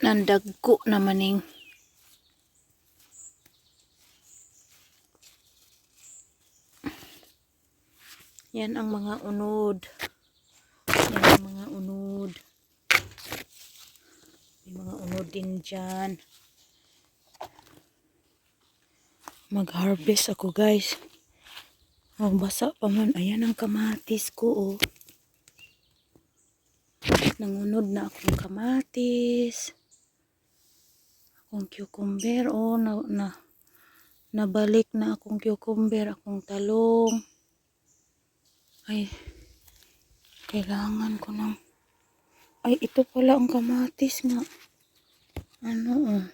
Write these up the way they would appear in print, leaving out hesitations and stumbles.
Nandagko namaning yan ang mga unod. Yan ang mga unod. May mga unod din dyan. Mag-harvest ako guys. Oh, basa pa man. Ayan ang kamatis ko oh. Nangunod na akong kamatis. Akong cucumber oh. Nabalik na akong cucumber. Akong talong. Ay. Kailangan ko ng... Ay, ito pala ang kamatis nga. Ano oh.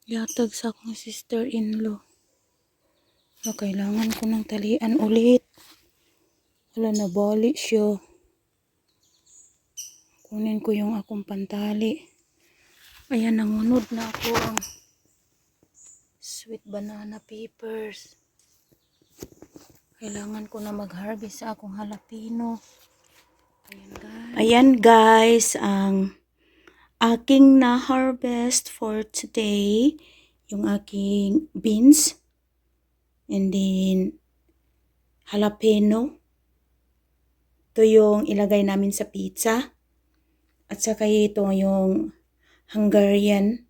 Yatag sa akong sister-in-law. So, kailangan ko ng talian ulit. Wala, nabali siya. Kunin ko yung akong pantali. Ayan, nangunod na ako ang sweet banana peppers. Kailangan ko na mag-harvest sa akong jalapeno. Ayan guys, ang aking na-harvest for today. Yung aking beans. And then, jalapeno. Ito yung ilagay namin sa pizza. At saka ito yung Hungarian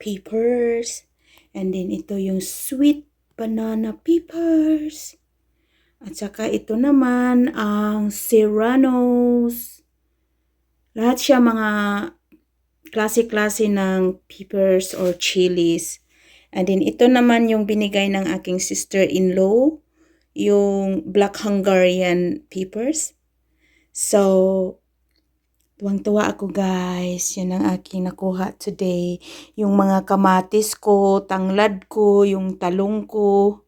peppers. And then ito yung sweet banana peppers. At saka ito naman ang serranos. Lahat siya mga klase-klase ng peppers or chilies. And then ito naman yung binigay ng aking sister-in-law. Yung black Hungarian peppers. So, tuwang-tuwa ako guys. Yan ang aking nakuha today. Yung mga kamatis ko, tanglad ko, yung talong ko,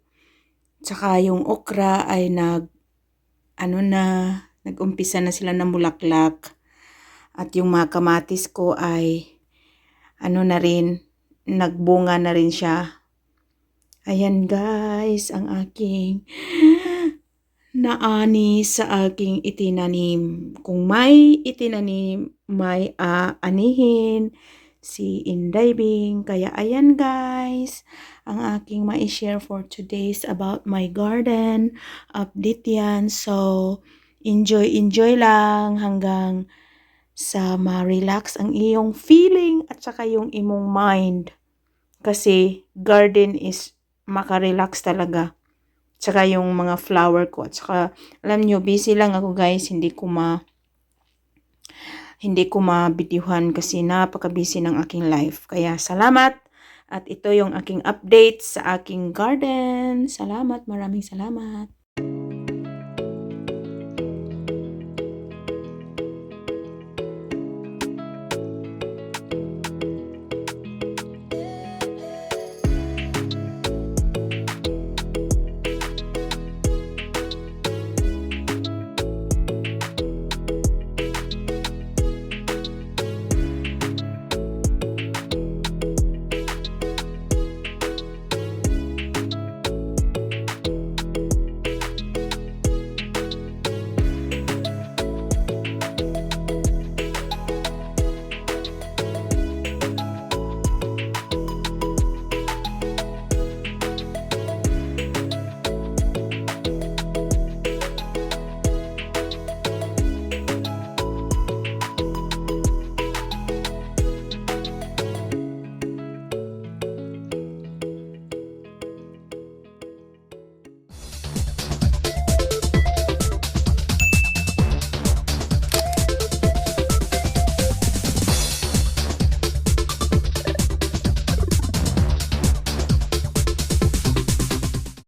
tsaka yung okra ay nag-umpisa na sila na mulaklak. At yung mga kamatis ko ay nagbunga na rin siya. Ayan guys, ang aking naani sa aking itinanim. Kung may itinanim, may aanihin si Inday Bing. Kaya ayan guys, ang aking ma-share for today's about my garden. Update yan. So, enjoy lang hanggang sa ma-relax ang iyong feeling at saka yung imong mind. Kasi garden is makarelax talaga. Tsaka yung mga flower ko. At saka, alam nyo, busy lang ako guys. Hindi ko mabidyohan kasi napaka-busy ng aking life. Kaya salamat. At ito yung aking update sa aking garden. Salamat. Maraming salamat.